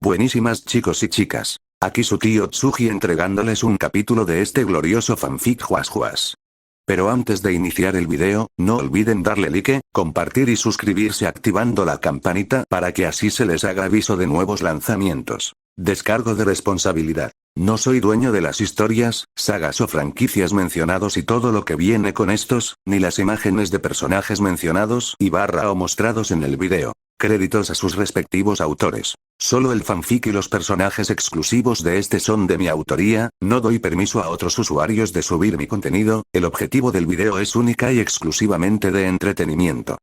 Buenísimas chicos y chicas. Aquí su tío Tsuji entregándoles un capítulo de este glorioso fanfic Juas. Pero antes de iniciar el video, no olviden darle like, compartir y suscribirse activando la campanita para que así se les haga aviso de nuevos lanzamientos. Descargo de responsabilidad. No soy dueño de las historias, sagas o franquicias mencionados y todo lo que viene con estos, ni las imágenes de personajes mencionados y o mostrados en el video. Créditos a sus respectivos autores. Solo el fanfic y los personajes exclusivos de este son de mi autoría, no doy permiso a otros usuarios de subir mi contenido, el objetivo del video es única y exclusivamente de entretenimiento.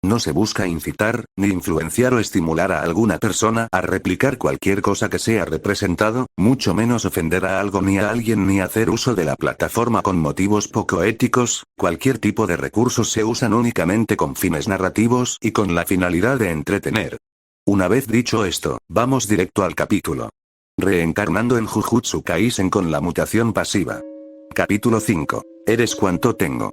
No se busca incitar, ni influenciar o estimular a alguna persona a replicar cualquier cosa que sea representado, mucho menos ofender a algo ni a alguien ni hacer uso de la plataforma con motivos poco éticos. Cualquier tipo de recursos se usan únicamente con fines narrativos y con la finalidad de entretener. Una vez dicho esto, vamos directo al capítulo. Reencarnando en Jujutsu Kaisen con la mutación pasiva. Capítulo 5. Eres cuanto tengo.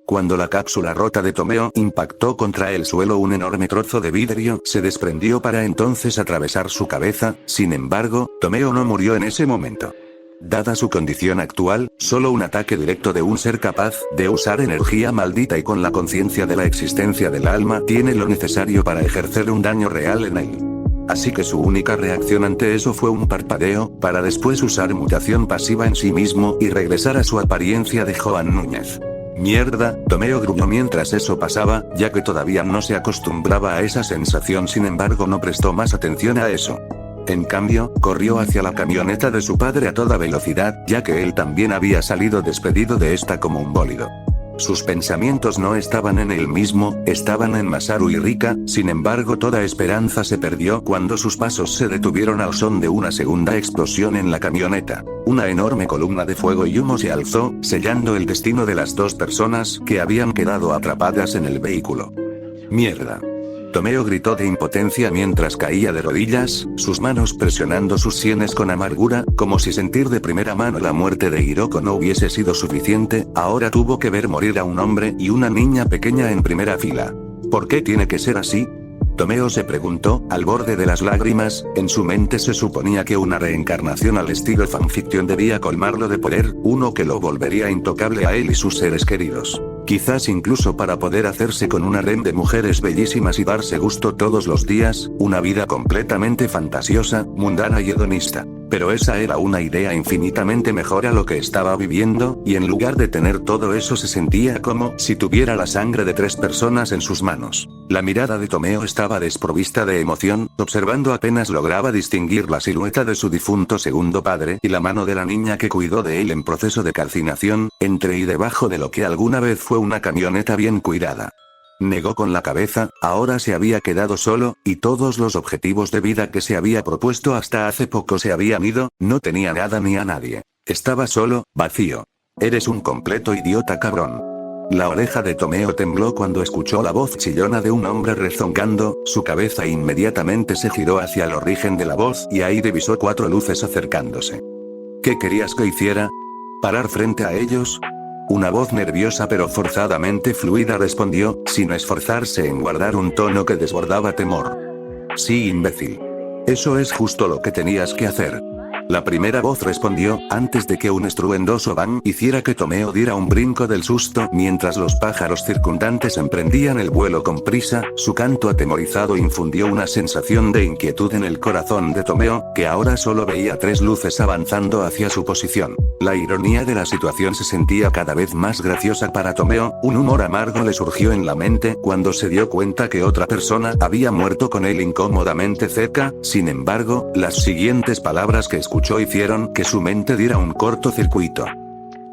Cuando la cápsula rota de Tomeo impactó contra el suelo, un enorme trozo de vidrio se desprendió para entonces atravesar su cabeza. Sin embargo, Tomeo no murió en ese momento. Dada su condición actual, solo un ataque directo de un ser capaz de usar energía maldita y con la conciencia de la existencia del alma tiene lo necesario para ejercer un daño real en él. Así que su única reacción ante eso fue un parpadeo, para después usar mutación pasiva en sí mismo y regresar a su apariencia de Joan Núñez. Mierda, Tomeo gruñó mientras eso pasaba, ya que todavía no se acostumbraba a esa sensación, sin embargo no prestó más atención a eso. En cambio, corrió hacia la camioneta de su padre a toda velocidad, ya que él también había salido despedido de esta como un bólido. Sus pensamientos no estaban en él mismo, estaban en Masaru y Rika. Sin embargo, toda esperanza se perdió cuando sus pasos se detuvieron al son de una segunda explosión en la camioneta. Una enorme columna de fuego y humo se alzó, sellando el destino de las dos personas que habían quedado atrapadas en el vehículo. Mierda. Tomeo gritó de impotencia mientras caía de rodillas, sus manos presionando sus sienes con amargura, como si sentir de primera mano la muerte de Hiroko no hubiese sido suficiente. Ahora tuvo que ver morir a un hombre y una niña pequeña en primera fila. ¿Por qué tiene que ser así? Tomeo se preguntó, al borde de las lágrimas. En su mente se suponía que una reencarnación al estilo fanfiction debía colmarlo de poder, uno que lo volvería intocable a él y sus seres queridos. Quizás incluso para poder hacerse con un harén de mujeres bellísimas y darse gusto todos los días, una vida completamente fantasiosa, mundana y hedonista. Pero esa era una idea infinitamente mejor a lo que estaba viviendo, y en lugar de tener todo eso se sentía como si tuviera la sangre de 3 personas en sus manos. La mirada de Tomeo estaba desprovista de emoción, observando apenas lograba distinguir la silueta de su difunto segundo padre y la mano de la niña que cuidó de él en proceso de calcinación, entre y debajo de lo que alguna vez fue una camioneta bien cuidada. Negó con la cabeza, ahora se había quedado solo, y todos los objetivos de vida que se había propuesto hasta hace poco se habían ido, no tenía nada ni a nadie. Estaba solo, vacío. Eres un completo idiota, cabrón. La oreja de Tomeo tembló cuando escuchó la voz chillona de un hombre rezongando, su cabeza inmediatamente se giró hacia el origen de la voz y ahí divisó 4 luces acercándose. ¿Qué querías que hiciera? ¿Parar frente a ellos? Una voz nerviosa pero forzadamente fluida respondió, sin esforzarse en guardar un tono que desbordaba temor. Sí, imbécil. Eso es justo lo que tenías que hacer. La primera voz respondió, antes de que un estruendoso bang hiciera que Tomeo diera un brinco del susto. Mientras los pájaros circundantes emprendían el vuelo con prisa, su canto atemorizado infundió una sensación de inquietud en el corazón de Tomeo, que ahora solo veía 3 luces avanzando hacia su posición. La ironía de la situación se sentía cada vez más graciosa para Tomeo, un humor amargo le surgió en la mente cuando se dio cuenta que otra persona había muerto con él incómodamente cerca. Sin embargo, las siguientes palabras que escuchó hicieron que su mente diera un cortocircuito.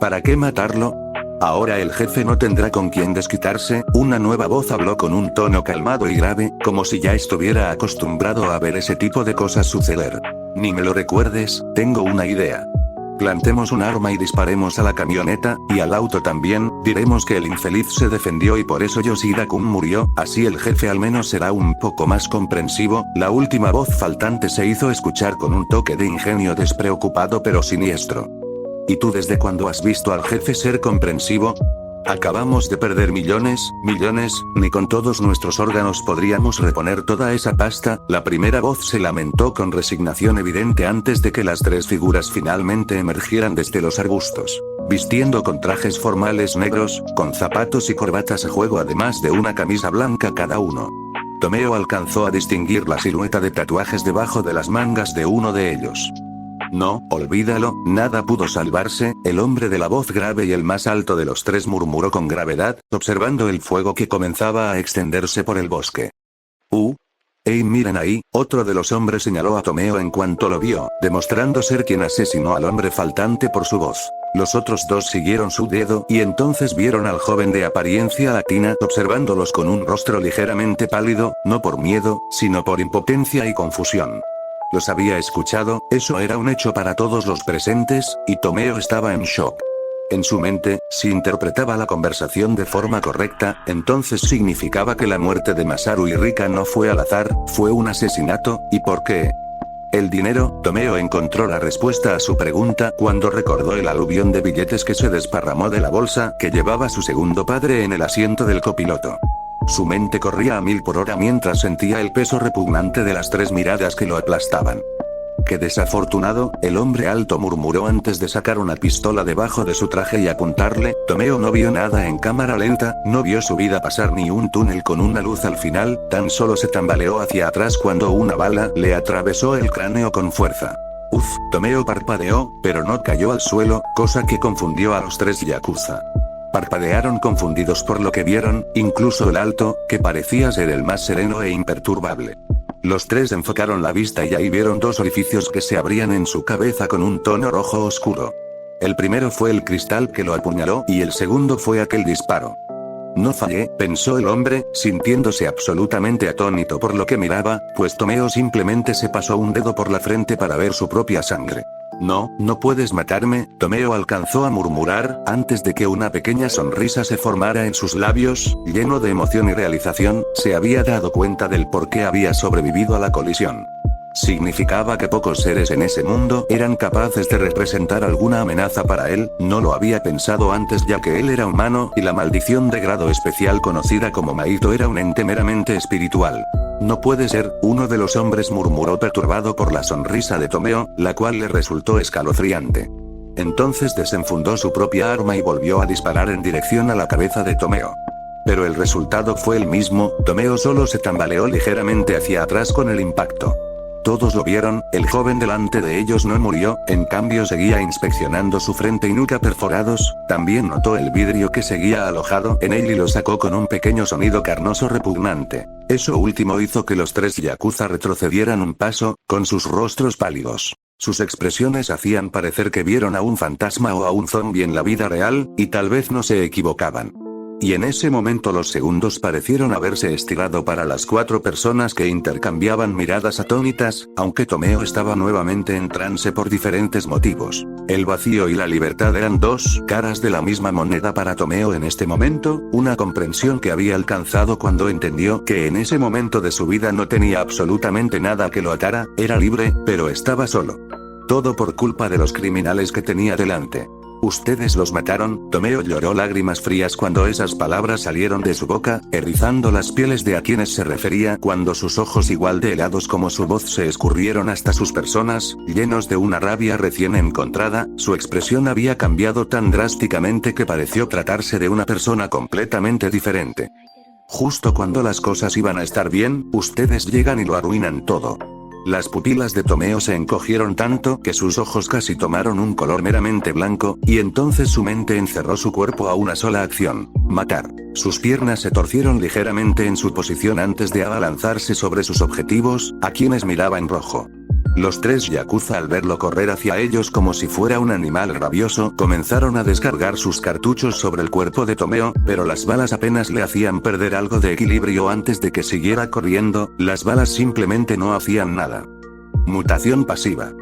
¿Para qué matarlo? Ahora el jefe no tendrá con quién desquitarse. Una nueva voz habló con un tono calmado y grave, como si ya estuviera acostumbrado a ver ese tipo de cosas suceder. Ni me lo recuerdes, tengo una idea. Plantemos un arma y disparemos a la camioneta, y al auto también. Diremos que el infeliz se defendió y por eso Yoshida-kun murió, así el jefe al menos será un poco más comprensivo. La última voz faltante se hizo escuchar con un toque de ingenio despreocupado pero siniestro. ¿Y tú desde cuándo has visto al jefe ser comprensivo? Acabamos de perder millones, ni con todos nuestros órganos podríamos reponer toda esa pasta. La primera voz se lamentó con resignación evidente antes de que las tres figuras finalmente emergieran desde los arbustos. Vistiendo con trajes formales negros, con zapatos y corbatas a juego además de una camisa blanca cada uno. Tomeo alcanzó a distinguir la silueta de tatuajes debajo de las mangas de uno de ellos. No, olvídalo, nada pudo salvarse. El hombre de la voz grave y el más alto de los tres murmuró con gravedad, observando el fuego que comenzaba a extenderse por el bosque. ¡Ey, miren ahí! Otro de los hombres señaló a Tomeo en cuanto lo vio, demostrando ser quien asesinó al hombre faltante por su voz. Los otros dos siguieron su dedo y entonces vieron al joven de apariencia latina, observándolos con un rostro ligeramente pálido, no por miedo, sino por impotencia y confusión. Los había escuchado, eso era un hecho para todos los presentes, y Tomeo estaba en shock. En su mente, si interpretaba la conversación de forma correcta, entonces significaba que la muerte de Masaru y Rika no fue al azar, fue un asesinato. ¿Y por qué? ¿El dinero? Tomeo encontró la respuesta a su pregunta cuando recordó el aluvión de billetes que se desparramó de la bolsa que llevaba su segundo padre en el asiento del copiloto. Su mente corría a 1000 por hora mientras sentía el peso repugnante de las tres miradas que lo aplastaban. ¡Qué desafortunado!, el hombre alto murmuró antes de sacar una pistola debajo de su traje y apuntarle. Tomeo no vio nada en cámara lenta, no vio su vida pasar ni un túnel con una luz al final, tan solo se tambaleó hacia atrás cuando una bala le atravesó el cráneo con fuerza. Tomeo parpadeó, pero no cayó al suelo, cosa que confundió a los tres yakuza. Parpadearon confundidos por lo que vieron, incluso el alto, que parecía ser el más sereno e imperturbable. Los tres enfocaron la vista y ahí vieron dos orificios que se abrían en su cabeza con un tono rojo oscuro. El primero fue el cristal que lo apuñaló y el segundo fue aquel disparo. No fallé, pensó el hombre, sintiéndose absolutamente atónito por lo que miraba, pues Tomeo simplemente se pasó un dedo por la frente para ver su propia sangre. No puedes matarme, Tomeo alcanzó a murmurar, antes de que una pequeña sonrisa se formara en sus labios. Lleno de emoción y realización, se había dado cuenta del por qué había sobrevivido a la colisión. Significaba que pocos seres en ese mundo eran capaces de representar alguna amenaza para él. No lo había pensado antes ya que él era humano y la maldición de grado especial conocida como Maito era un ente meramente espiritual. No puede ser, uno de los hombres murmuró perturbado por la sonrisa de Tomeo, la cual le resultó escalofriante. Entonces desenfundó su propia arma y volvió a disparar en dirección a la cabeza de Tomeo. Pero el resultado fue el mismo, Tomeo solo se tambaleó ligeramente hacia atrás con el impacto. Todos lo vieron, el joven delante de ellos no murió, en cambio seguía inspeccionando su frente y nuca perforados. También notó el vidrio que seguía alojado en él y lo sacó con un pequeño sonido carnoso repugnante. Eso último hizo que los tres yakuza retrocedieran un paso, con sus rostros pálidos. Sus expresiones hacían parecer que vieron a un fantasma o a un zombi en la vida real, y tal vez no se equivocaban. Y en ese momento los segundos parecieron haberse estirado para las cuatro personas que intercambiaban miradas atónitas, aunque Tomeo estaba nuevamente en trance por diferentes motivos. El vacío y la libertad eran dos caras de la misma moneda para Tomeo en este momento, una comprensión que había alcanzado cuando entendió que en ese momento de su vida no tenía absolutamente nada que lo atara, era libre, pero estaba solo. Todo por culpa de los criminales que tenía delante. ¿Ustedes los mataron? Tomeo lloró lágrimas frías cuando esas palabras salieron de su boca, erizando las pieles de a quienes se refería cuando sus ojos igual de helados como su voz se escurrieron hasta sus personas, llenos de una rabia recién encontrada. Su expresión había cambiado tan drásticamente que pareció tratarse de una persona completamente diferente. Justo cuando las cosas iban a estar bien, ustedes llegan y lo arruinan todo. Las pupilas de Tomeo se encogieron tanto que sus ojos casi tomaron un color meramente blanco, y entonces su mente encerró su cuerpo a una sola acción: matar. Sus piernas se torcieron ligeramente en su posición antes de abalanzarse sobre sus objetivos, a quienes miraba en rojo. Los tres yakuza, al verlo correr hacia ellos como si fuera un animal rabioso, comenzaron a descargar sus cartuchos sobre el cuerpo de Tomeo, pero las balas apenas le hacían perder algo de equilibrio antes de que siguiera corriendo. Las balas simplemente no hacían nada. Mutación pasiva.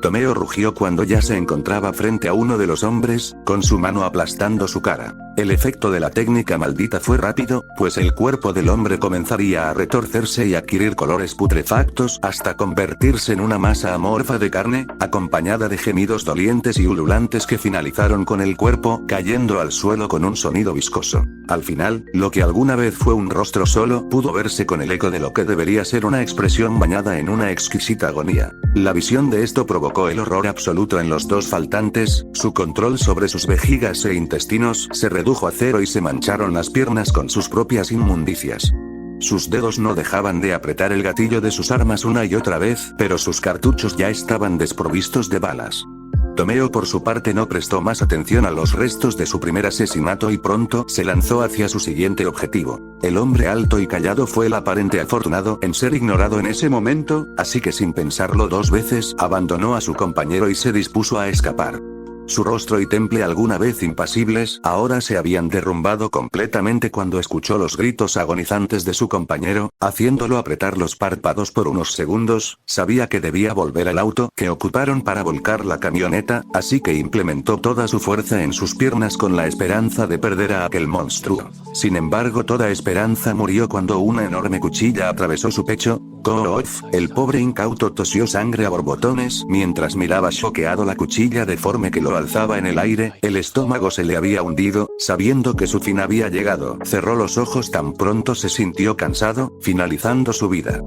Tomeo rugió cuando ya se encontraba frente a uno de los hombres, con su mano aplastando su cara. El efecto de la técnica maldita fue rápido, pues el cuerpo del hombre comenzaría a retorcerse y adquirir colores putrefactos hasta convertirse en una masa amorfa de carne, acompañada de gemidos dolientes y ululantes que finalizaron con el cuerpo cayendo al suelo con un sonido viscoso. Al final, lo que alguna vez fue un rostro solo pudo verse con el eco de lo que debería ser una expresión bañada en una exquisita agonía. La visión de esto provocó el horror absoluto en los dos faltantes, su control sobre sus vejigas e intestinos se redujo a cero y se mancharon las piernas con sus propias inmundicias. Sus dedos no dejaban de apretar el gatillo de sus armas una y otra vez, pero sus cartuchos ya estaban desprovistos de balas. Tomeo por su parte no prestó más atención a los restos de su primer asesinato y pronto se lanzó hacia su siguiente objetivo. El hombre alto y callado fue el aparente afortunado en ser ignorado en ese momento, así que sin pensarlo dos veces abandonó a su compañero y se dispuso a escapar. Su rostro y temple alguna vez impasibles ahora se habían derrumbado completamente cuando escuchó los gritos agonizantes de su compañero, haciéndolo apretar los párpados por unos segundos. Sabía que debía volver al auto que ocuparon para volcar la camioneta, así que implementó toda su fuerza en sus piernas con la esperanza de perder a aquel monstruo. Sin embargo, toda esperanza murió cuando una enorme cuchilla atravesó su pecho. El pobre incauto tosió sangre a borbotones mientras miraba choqueado la cuchilla deforme que lo alzaba en el aire. El estómago se le había hundido, sabiendo que su fin había llegado. Cerró los ojos tan pronto se sintió cansado, finalizando su vida.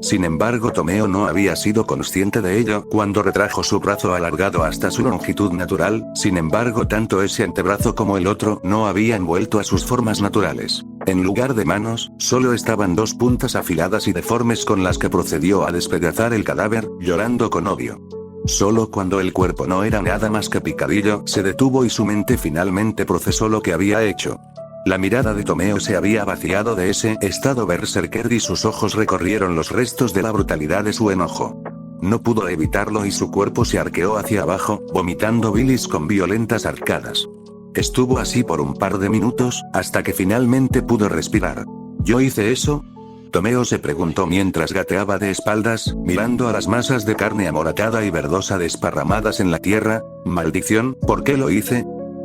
Sin embargo, Tomeo no había sido consciente de ello cuando retrajo su brazo alargado hasta su longitud natural. Sin embargo, tanto ese antebrazo como el otro no habían vuelto a sus formas naturales. En lugar de manos, solo estaban dos puntas afiladas y deformes con las que procedió a despedazar el cadáver, llorando con odio. Solo cuando el cuerpo no era nada más que picadillo, se detuvo y su mente finalmente procesó lo que había hecho. La mirada de Tomeo se había vaciado de ese estado berserker y sus ojos recorrieron los restos de la brutalidad de su enojo. No pudo evitarlo y su cuerpo se arqueó hacia abajo, vomitando bilis con violentas arcadas. Estuvo así por un par de minutos, hasta que finalmente pudo respirar. ¿Yo hice eso? Tomeo se preguntó mientras gateaba de espaldas, mirando a las masas de carne amoratada y verdosa desparramadas en la tierra. Maldición, ¿por qué lo hice?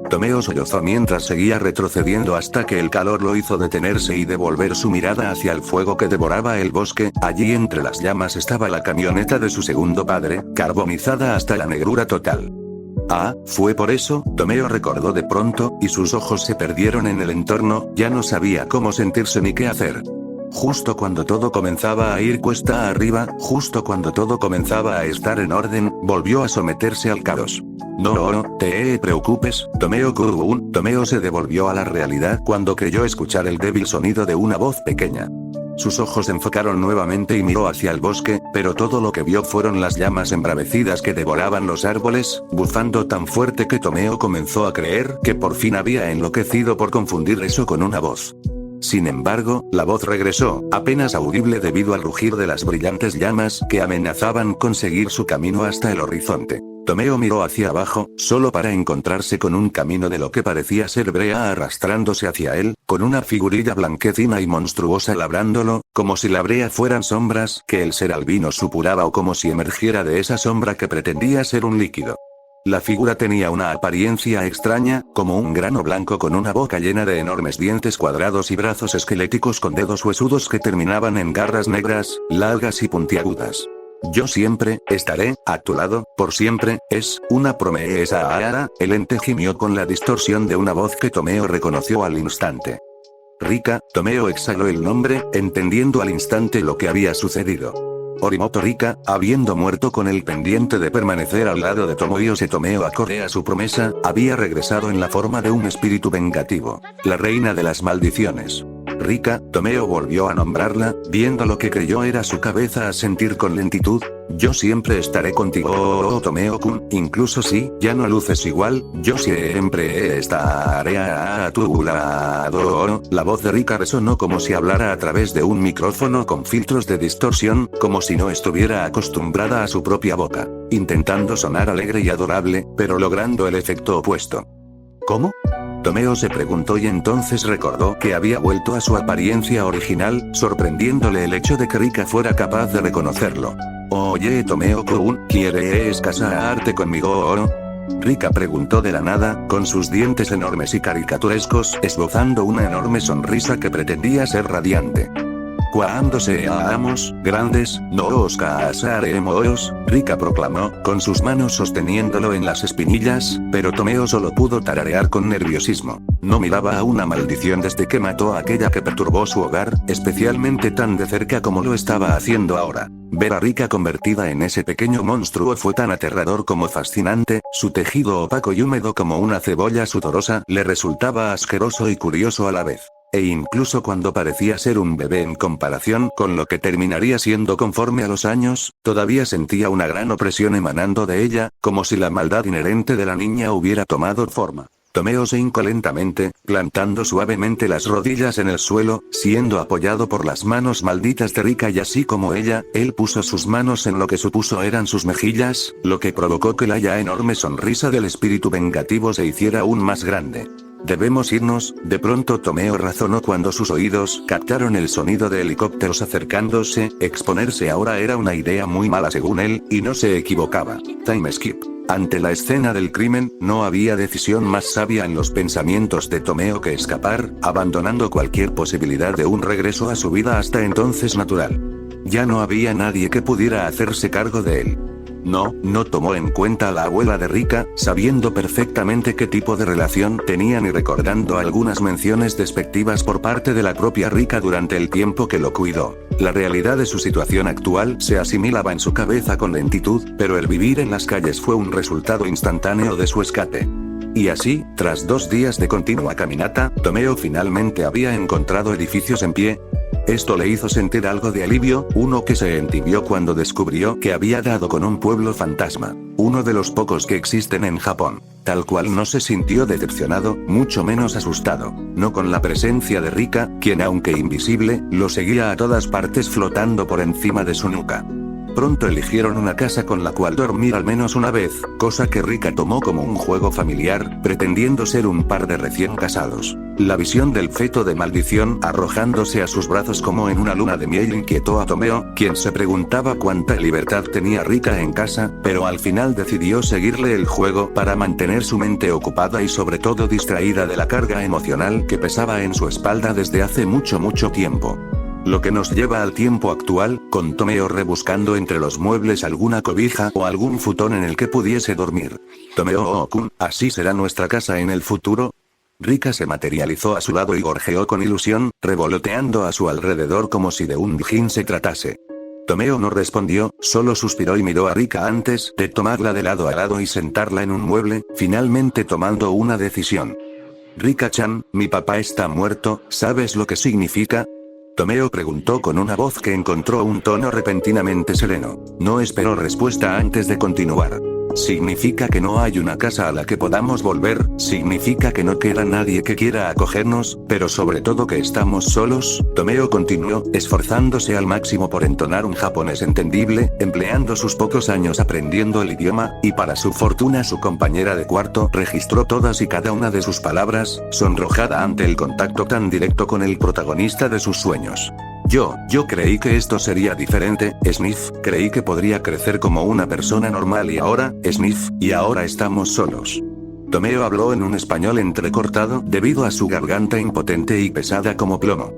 Tomeo sollozó mientras seguía retrocediendo hasta que el calor lo hizo detenerse y devolver su mirada hacia el fuego que devoraba el bosque. Allí entre las llamas estaba la camioneta de su segundo padre, carbonizada hasta la negrura total. Ah, fue por eso, Tomeo recordó de pronto, y sus ojos se perdieron en el entorno, ya no sabía cómo sentirse ni qué hacer. Justo cuando todo comenzaba a ir cuesta arriba, justo cuando todo comenzaba a estar en orden, volvió a someterse al caos. No te preocupes, Tomeo-kun. Tomeo se devolvió a la realidad cuando creyó escuchar el débil sonido de una voz pequeña. Sus ojos se enfocaron nuevamente y miró hacia el bosque, pero todo lo que vio fueron las llamas embravecidas que devoraban los árboles, bufando tan fuerte que Tomeo comenzó a creer que por fin había enloquecido por confundir eso con una voz. Sin embargo, la voz regresó, apenas audible debido al rugir de las brillantes llamas que amenazaban con seguir su camino hasta el horizonte. Tomeo miró hacia abajo, solo para encontrarse con un camino de lo que parecía ser brea arrastrándose hacia él, con una figurilla blanquecina y monstruosa labrándolo, como si la brea fueran sombras que el ser albino supuraba o como si emergiera de esa sombra que pretendía ser un líquido. La figura tenía una apariencia extraña, como un grano blanco con una boca llena de enormes dientes cuadrados y brazos esqueléticos con dedos huesudos que terminaban en garras negras, largas y puntiagudas. Yo siempre estaré a tu lado, por siempre, es una promesa. El ente gimió con la distorsión de una voz que Tomeo reconoció al instante. Rika. Tomeo exhaló el nombre, entendiendo al instante lo que había sucedido. Orimoto Rika, habiendo muerto con el pendiente de permanecer al lado de Tomoyose Tomeo acorde a su promesa, había regresado en la forma de un espíritu vengativo. La reina de las maldiciones. Rika. Tomeo volvió a nombrarla, viendo lo que creyó era su cabeza asentir con lentitud. Yo siempre estaré contigo, Tomeo-kun, incluso si ya no luces igual, yo siempre estaré a tu lado. La voz de Rika resonó como si hablara a través de un micrófono con filtros de distorsión, como si no estuviera acostumbrada a su propia boca, intentando sonar alegre y adorable, pero logrando el efecto opuesto. ¿Cómo? Tomeo se preguntó y entonces recordó que había vuelto a su apariencia original, sorprendiéndole el hecho de que Rika fuera capaz de reconocerlo. Oye, Tomeo-kun, ¿quieres casarte conmigo? Rika preguntó de la nada, con sus dientes enormes y caricaturescos, esbozando una enorme sonrisa que pretendía ser radiante. Cuando seamos grandes, no os casaremos, Rika proclamó, con sus manos sosteniéndolo en las espinillas, pero Tomeo solo pudo tararear con nerviosismo. No miraba a una maldición desde que mató a aquella que perturbó su hogar, especialmente tan de cerca como lo estaba haciendo ahora. Ver a Rika convertida en ese pequeño monstruo fue tan aterrador como fascinante, su tejido opaco y húmedo como una cebolla sudorosa le resultaba asqueroso y curioso a la vez. E incluso cuando parecía ser un bebé en comparación con lo que terminaría siendo conforme a los años, todavía sentía una gran opresión emanando de ella, como si la maldad inherente de la niña hubiera tomado forma. Tomeo se hincó lentamente, plantando suavemente las rodillas en el suelo, siendo apoyado por las manos malditas de Rika y así como ella, él puso sus manos en lo que supuso eran sus mejillas, lo que provocó que la ya enorme sonrisa del espíritu vengativo se hiciera aún más grande. Debemos irnos, de pronto Tomeo razonó cuando sus oídos captaron el sonido de helicópteros acercándose, exponerse ahora era una idea muy mala según él, y no se equivocaba. Time skip. Ante la escena del crimen, no había decisión más sabia en los pensamientos de Tomeo que escapar, abandonando cualquier posibilidad de un regreso a su vida hasta entonces natural. Ya no había nadie que pudiera hacerse cargo de él. No tomó en cuenta a la abuela de Rika, sabiendo perfectamente qué tipo de relación tenían y recordando algunas menciones despectivas por parte de la propia Rika durante el tiempo que lo cuidó. La realidad de su situación actual se asimilaba en su cabeza con lentitud, pero el vivir en las calles fue un resultado instantáneo de su escape. Y así, tras 2 días de continua caminata, Tomeo finalmente había encontrado edificios en pie. Esto le hizo sentir algo de alivio, uno que se entibió cuando descubrió que había dado con un pueblo fantasma, uno de los pocos que existen en Japón. Tal cual no se sintió decepcionado, mucho menos asustado, no con la presencia de Rika, quien aunque invisible, lo seguía a todas partes flotando por encima de su nuca. Pronto eligieron una casa con la cual dormir al menos una vez, cosa que Rika tomó como un juego familiar, pretendiendo ser un par de recién casados. La visión del feto de maldición arrojándose a sus brazos como en una luna de miel inquietó a Tomeo, quien se preguntaba cuánta libertad tenía Rika en casa, pero al final decidió seguirle el juego para mantener su mente ocupada y sobre todo distraída de la carga emocional que pesaba en su espalda desde hace mucho tiempo. Lo que nos lleva al tiempo actual, con Tomeo rebuscando entre los muebles alguna cobija o algún futón en el que pudiese dormir. Tomeo-kun, ¿así será nuestra casa en el futuro? Rika se materializó a su lado y gorjeó con ilusión, revoloteando a su alrededor como si de un jin se tratase. Tomeo no respondió, solo suspiró y miró a Rika antes de tomarla de lado a lado y sentarla en un mueble, finalmente tomando una decisión. Rika-chan, mi papá está muerto, ¿sabes lo que significa? Tomeo preguntó con una voz que encontró un tono repentinamente sereno. No esperó respuesta antes de continuar. ¿Significa que no hay una casa a la que podamos volver? ¿Significa que no queda nadie que quiera acogernos, pero sobre todo que estamos solos? Tomeo continuó, esforzándose al máximo por entonar un japonés entendible, empleando sus pocos años aprendiendo el idioma, y para su fortuna su compañera de cuarto registró todas y cada una de sus palabras, sonrojada ante el contacto tan directo con el protagonista de sus sueños. Yo creí que esto sería diferente, Sniff, creí que podría crecer como una persona normal y ahora, Sniff, y ahora estamos solos. Tomeo habló en un español entrecortado debido a su garganta impotente y pesada como plomo.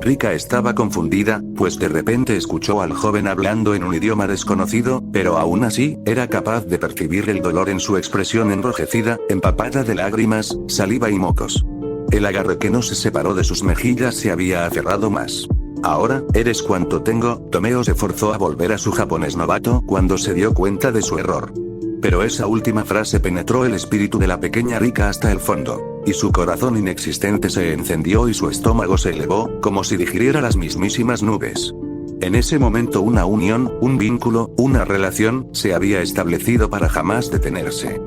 Rika estaba confundida, pues de repente escuchó al joven hablando en un idioma desconocido, pero aún así, era capaz de percibir el dolor en su expresión enrojecida, empapada de lágrimas, saliva y mocos. El agarre que no se separó de sus mejillas se había aferrado más. Ahora, eres cuanto tengo, Tomeo se forzó a volver a su japonés novato cuando se dio cuenta de su error. Pero esa última frase penetró el espíritu de la pequeña Rika hasta el fondo, y su corazón inexistente se encendió y su estómago se elevó, como si digiriera las mismísimas nubes. En ese momento una unión, un vínculo, una relación, se había establecido para jamás detenerse.